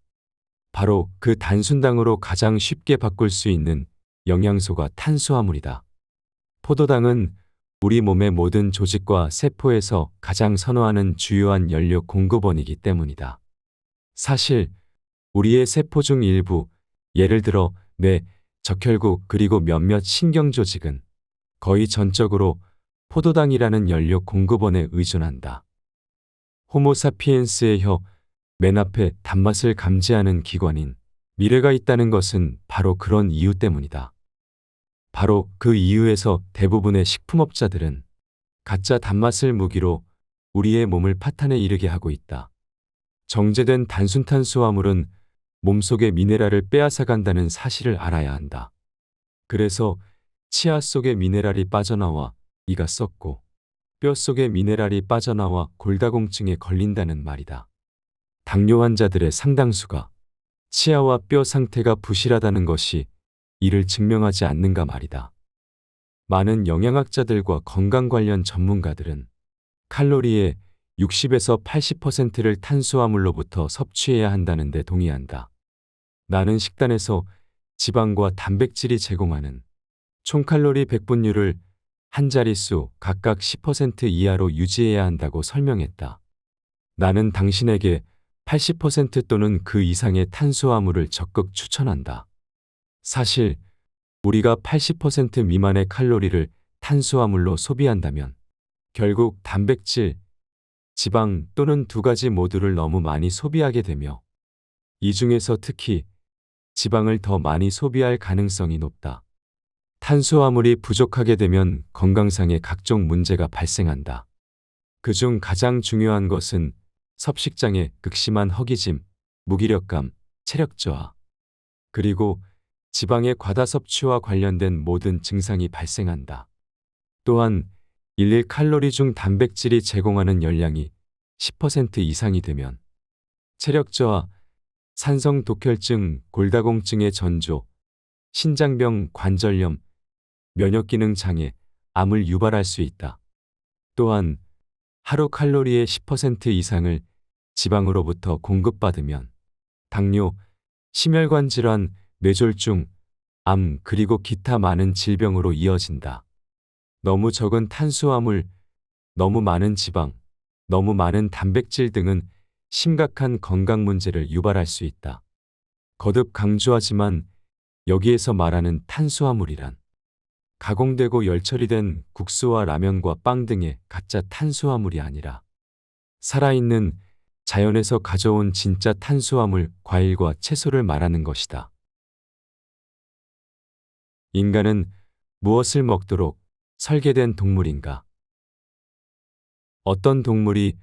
바로 그 단순당으로 가장 쉽게 바꿀 수 있는 영양소가 탄수화물이다. 포도당은 우리 몸의 모든 조직과 세포에서 가장 선호하는 주요한 연료 공급원이기 때문이다. 사실 우리의 세포 중 일부, 예를 들어 뇌, 적혈구 그리고 몇몇 신경조직은 거의 전적으로 포도당이라는 연료 공급원에 의존한다. 호모사피엔스의 혀, 맨 앞에 단맛을 감지하는 기관인 미래가 있다는 것은 바로 그런 이유 때문이다. 바로 그 이유에서 대부분의 식품업자들은 가짜 단맛을 무기로 우리의 몸을 파탄에 이르게 하고 있다. 정제된 단순탄수화물은 몸속의 미네랄을 빼앗아간다는 사실을 알아야 한다. 그래서 치아 속에 미네랄이 빠져나와 이가 썩고 뼈 속에 미네랄이 빠져나와 골다공증에 걸린다는 말이다. 당뇨 환자들의 상당수가 치아와 뼈 상태가 부실하다는 것이 이를 증명하지 않는가 말이다. 많은 영양학자들과 건강 관련 전문가들은 칼로리의 60에서 80%를 탄수화물로부터 섭취해야 한다는 데 동의한다. 나는 식단에서 지방과 단백질이 제공하는 총 칼로리 100분율을 한 자릿수 각각 10% 이하로 유지해야 한다고 설명했다. 나는 당신에게 80% 또는 그 이상의 탄수화물을 적극 추천한다. 사실 우리가 80% 미만의 칼로리를 탄수화물로 소비한다면 결국 단백질, 지방 또는 두 가지 모두를 너무 많이 소비하게 되며 이 중에서 특히 지방을 더 많이 소비할 가능성이 높다. 탄수화물이 부족하게 되면 건강상의 각종 문제가 발생한다. 그중 가장 중요한 것은 섭식장애, 극심한 허기짐, 무기력감, 체력 저하, 그리고 지방의 과다 섭취와 관련된 모든 증상이 발생한다. 또한 일일 칼로리 중 단백질이 제공하는 열량이 10% 이상이 되면 체력 저하, 산성 독혈증, 골다공증의 전조, 신장병, 관절염, 면역기능 장애, 암을 유발할 수 있다. 또한 하루 칼로리의 10% 이상을 지방으로부터 공급받으면 당뇨, 심혈관 질환, 뇌졸중, 암 그리고 기타 많은 질병으로 이어진다. 너무 적은 탄수화물, 너무 많은 지방, 너무 많은 단백질 등은 심각한 건강 문제를 유발할 수 있다. 거듭 강조하지만 여기에서 말하는 탄수화물이란 가공되고 열처리된 국수와 라면과 빵 등의 가짜 탄수화물이 아니라 살아있는 자연에서 가져온 진짜 탄수화물, 과일과 채소를 말하는 것이다. 인간은 무엇을 먹도록 설계된 동물인가? 어떤 동물이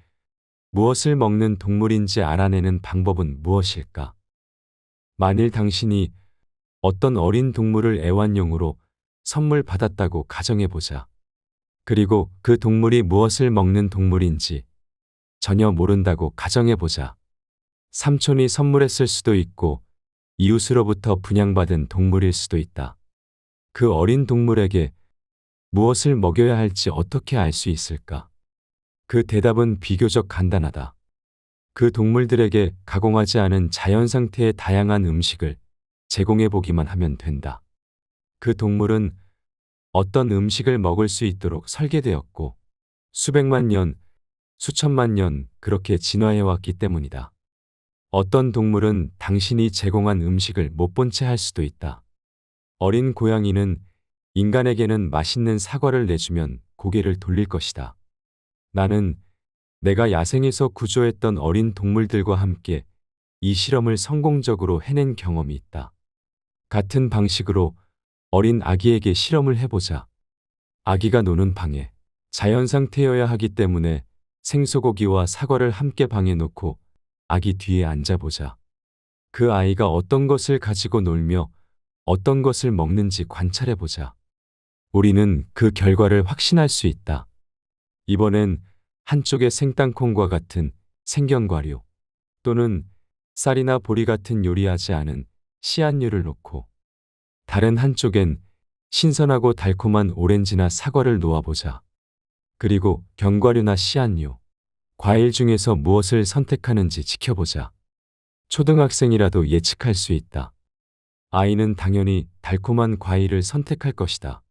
무엇을 먹는 동물인지 알아내는 방법은 무엇일까? 만일 당신이 어떤 어린 동물을 애완용으로 선물 받았다고 가정해보자. 그리고 그 동물이 무엇을 먹는 동물인지 전혀 모른다고 가정해보자. 삼촌이 선물했을 수도 있고 이웃으로부터 분양받은 동물일 수도 있다. 그 어린 동물에게 무엇을 먹여야 할지 어떻게 알 수 있을까? 그 대답은 비교적 간단하다. 그 동물들에게 가공하지 않은 자연 상태의 다양한 음식을 제공해 보기만 하면 된다. 그 동물은 어떤 음식을 먹을 수 있도록 설계되었고 수백만 년, 수천만 년 그렇게 진화해 왔기 때문이다. 어떤 동물은 당신이 제공한 음식을 못 본 채 할 수도 있다. 어린 고양이는 인간에게는 맛있는 사과를 내주면 고개를 돌릴 것이다. 나는 내가 야생에서 구조했던 어린 동물들과 함께 이 실험을 성공적으로 해낸 경험이 있다. 같은 방식으로 어린 아기에게 실험을 해보자. 아기가 노는 방에 자연 상태여야 하기 때문에 생소고기와 사과를 함께 방에 놓고 아기 뒤에 앉아보자. 그 아이가 어떤 것을 가지고 놀며 어떤 것을 먹는지 관찰해보자. 우리는 그 결과를 확신할 수 있다. 이번엔 한쪽에 생땅콩과 같은 생견과류 또는 쌀이나 보리 같은 요리하지 않은 씨앗류를 놓고 다른 한쪽엔 신선하고 달콤한 오렌지나 사과를 놓아보자. 그리고 견과류나 씨앗류, 과일 중에서 무엇을 선택하는지 지켜보자. 초등학생이라도 예측할 수 있다. 아이는 당연히 달콤한 과일을 선택할 것이다.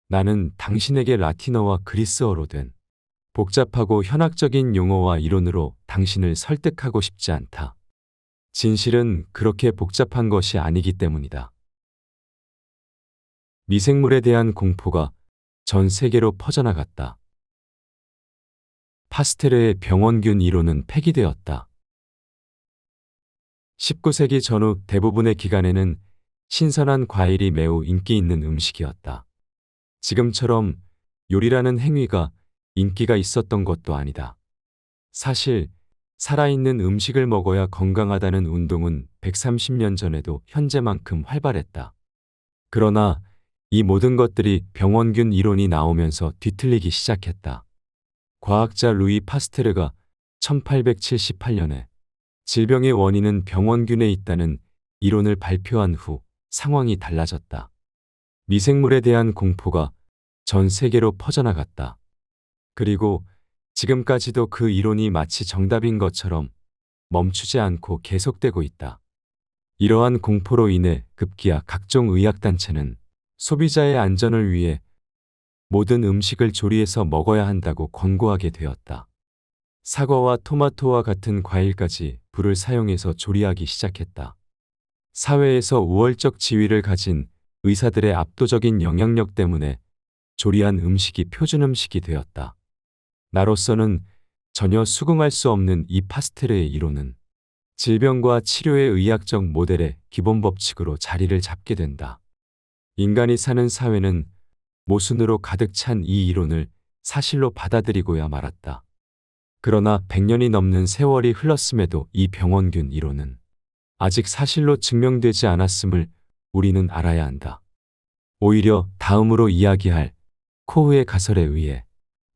나는 당신에게 라틴어와 그리스어로 된 복잡하고 현학적인 용어와 이론으로 당신을 설득하고 싶지 않다. 진실은 그렇게 복잡한 것이 아니기 때문이다. 미생물에 대한 공포가 전 세계로 퍼져나갔다. 파스테르의 병원균 이론은 폐기되었다. 19세기 전후 대부분의 기간에는 신선한 과일이 매우 인기 있는 음식이었다. 지금처럼 요리라는 행위가 인기가 있었던 것도 아니다. 사실 살아있는 음식을 먹어야 건강하다는 운동은 130년 전에도 현재만큼 활발했다. 그러나 이 모든 것들이 병원균 이론이 나오면서 뒤틀리기 시작했다. 과학자 루이 파스테르가 1878년에 질병의 원인은 병원균에 있다는 이론을 발표한 후 상황이 달라졌다. 미생물에 대한 공포가 전 세계로 퍼져나갔다. 그리고 지금까지도 그 이론이 마치 정답인 것처럼 멈추지 않고 계속되고 있다. 이러한 공포로 인해 급기야 각종 의학단체는 소비자의 안전을 위해 모든 음식을 조리해서 먹어야 한다고 권고하게 되었다. 사과와 토마토와 같은 과일까지 불을 사용해서 조리하기 시작했다. 사회에서 우월적 지위를 가진 의사들의 압도적인 영향력 때문에 조리한 음식이 표준 음식이 되었다. 나로서는 전혀 수긍할 수 없는 이 파스테르의 이론은 질병과 치료의 의학적 모델의 기본 법칙으로 자리를 잡게 된다. 인간이 사는 사회는 모순으로 가득 찬 이 이론을 사실로 받아들이고야 말았다. 그러나 100년이 넘는 세월이 흘렀음에도 이 병원균 이론은 아직 사실로 증명되지 않았음을 우리는 알아야 한다. 오히려 다음으로 이야기할 코흐의 가설에 의해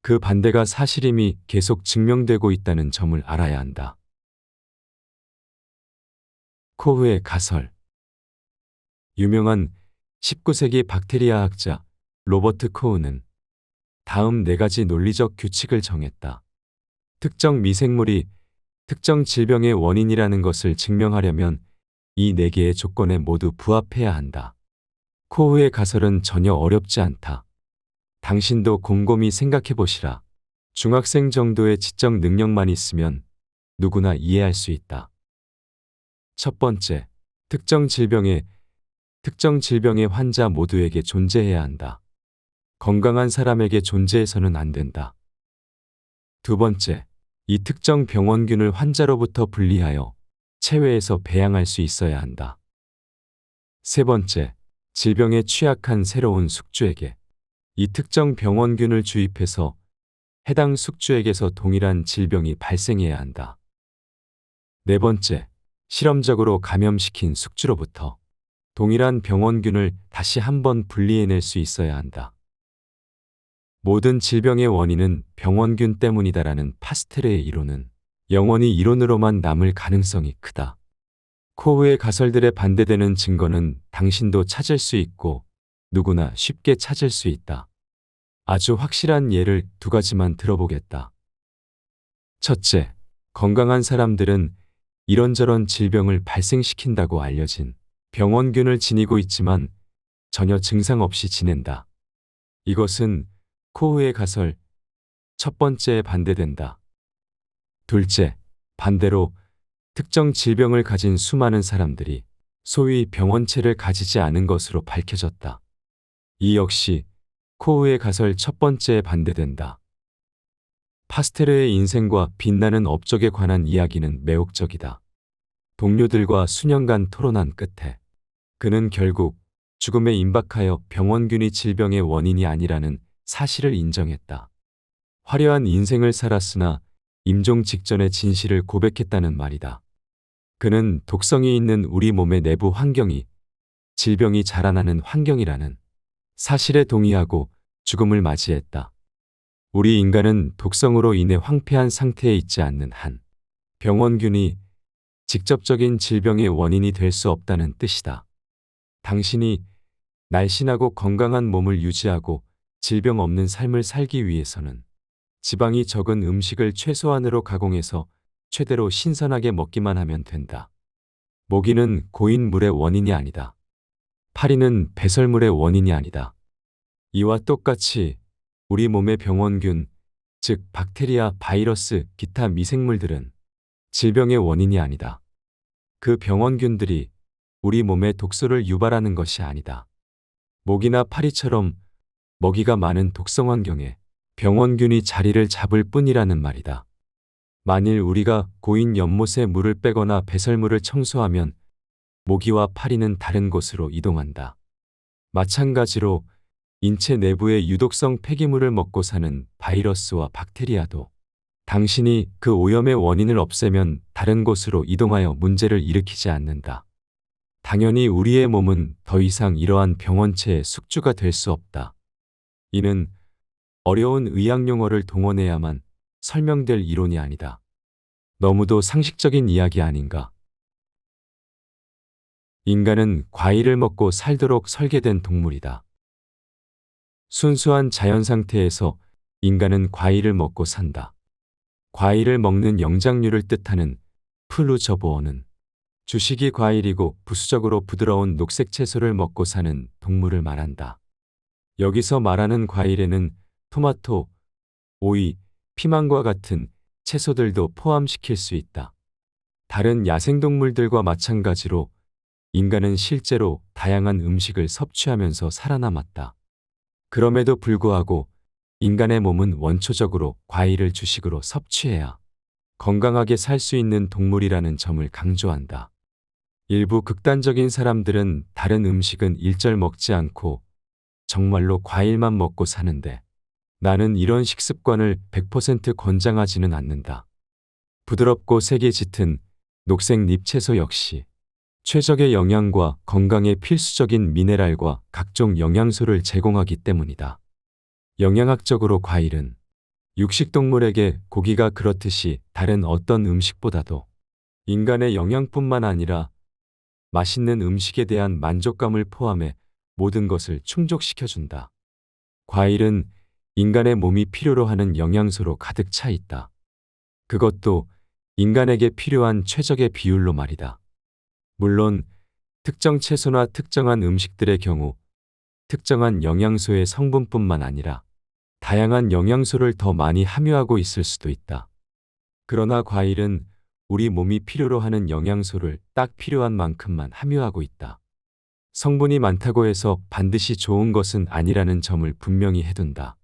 그 반대가 사실임이 계속 증명되고 있다는 점을 알아야 한다. 코흐의 가설. 유명한 19세기 박테리아학자 로버트 코흐는 다음 4가지 논리적 규칙을 정했다. 특정 미생물이 특정 질병의 원인이라는 것을 증명하려면 이 4개의 조건에 모두 부합해야 한다. 코흐의 가설은 전혀 어렵지 않다. 당신도 곰곰이 생각해 보시라. 중학생 정도의 지적 능력만 있으면 누구나 이해할 수 있다. 첫 번째, 특정 질병의 환자 모두에게 존재해야 한다. 건강한 사람에게 존재해서는 안 된다. 두 번째, 이 특정 병원균을 환자로부터 분리하여 체외에서 배양할 수 있어야 한다. 세 번째, 질병에 취약한 새로운 숙주에게 이 특정 병원균을 주입해서 해당 숙주에게서 동일한 질병이 발생해야 한다. 네 번째, 실험적으로 감염시킨 숙주로부터 동일한 병원균을 다시 한번 분리해낼 수 있어야 한다. 모든 질병의 원인은 병원균 때문이다라는 파스테르의 이론은 영원히 이론으로만 남을 가능성이 크다. 코흐의 가설들에 반대되는 증거는 당신도 찾을 수 있고 누구나 쉽게 찾을 수 있다. 아주 확실한 예를 2가지만 들어보겠다. 첫째, 건강한 사람들은 이런저런 질병을 발생시킨다고 알려진 병원균을 지니고 있지만 전혀 증상 없이 지낸다. 이것은 코흐의 가설 첫 번째에 반대된다. 둘째, 반대로 특정 질병을 가진 수많은 사람들이 소위 병원체를 가지지 않은 것으로 밝혀졌다. 이 역시 코흐의 가설 첫 번째에 반대된다. 파스테르의 인생과 빛나는 업적에 관한 이야기는 매혹적이다. 동료들과 수년간 토론한 끝에 그는 결국 죽음에 임박하여 병원균이 질병의 원인이 아니라는 사실을 인정했다. 화려한 인생을 살았으나 임종 직전에 진실을 고백했다는 말이다. 그는 독성이 있는 우리 몸의 내부 환경이 질병이 자라나는 환경이라는 사실에 동의하고 죽음을 맞이했다. 우리 인간은 독성으로 인해 황폐한 상태에 있지 않는 한 병원균이 직접적인 질병의 원인이 될 수 없다는 뜻이다. 당신이 날씬하고 건강한 몸을 유지하고 질병 없는 삶을 살기 위해서는 지방이 적은 음식을 최소한으로 가공해서 최대로 신선하게 먹기만 하면 된다. 모기는 고인 물의 원인이 아니다. 파리는 배설물의 원인이 아니다. 이와 똑같이 우리 몸의 병원균, 즉 박테리아, 바이러스, 기타 미생물들은 질병의 원인이 아니다. 그 병원균들이 우리 몸에 독소를 유발하는 것이 아니다. 모기나 파리처럼 먹이가 많은 독성 환경에 병원균이 자리를 잡을 뿐이라는 말이다. 만일 우리가 고인 연못에 물을 빼거나 배설물을 청소하면 모기와 파리는 다른 곳으로 이동한다. 마찬가지로 인체 내부의 유독성 폐기물을 먹고 사는 바이러스와 박테리아도 당신이 그 오염의 원인을 없애면 다른 곳으로 이동하여 문제를 일으키지 않는다. 당연히 우리의 몸은 더 이상 이러한 병원체의 숙주가 될 수 없다. 이는 어려운 의학 용어를 동원해야만 설명될 이론이 아니다. 너무도 상식적인 이야기 아닌가? 인간은 과일을 먹고 살도록 설계된 동물이다. 순수한 자연 상태에서 인간은 과일을 먹고 산다. 과일을 먹는 영장류를 뜻하는 플루저보어는 주식이 과일이고 부수적으로 부드러운 녹색 채소를 먹고 사는 동물을 말한다. 여기서 말하는 과일에는 토마토, 오이, 피망과 같은 채소들도 포함시킬 수 있다. 다른 야생동물들과 마찬가지로 인간은 실제로 다양한 음식을 섭취하면서 살아남았다. 그럼에도 불구하고 인간의 몸은 원초적으로 과일을 주식으로 섭취해야 건강하게 살 수 있는 동물이라는 점을 강조한다. 일부 극단적인 사람들은 다른 음식은 일절 먹지 않고 정말로 과일만 먹고 사는데 나는 이런 식습관을 100% 권장하지는 않는다. 부드럽고 색이 짙은 녹색 잎채소 역시 최적의 영양과 건강에 필수적인 미네랄과 각종 영양소를 제공하기 때문이다. 영양학적으로 과일은 육식동물에게 고기가 그렇듯이 다른 어떤 음식보다도 인간의 영양뿐만 아니라 맛있는 음식에 대한 만족감을 포함해 모든 것을 충족시켜준다. 과일은 인간의 몸이 필요로 하는 영양소로 가득 차 있다. 그것도 인간에게 필요한 최적의 비율로 말이다. 물론 특정 채소나 특정한 음식들의 경우 특정한 영양소의 성분뿐만 아니라 다양한 영양소를 더 많이 함유하고 있을 수도 있다. 그러나 과일은 우리 몸이 필요로 하는 영양소를 딱 필요한 만큼만 함유하고 있다. 성분이 많다고 해서 반드시 좋은 것은 아니라는 점을 분명히 해둔다.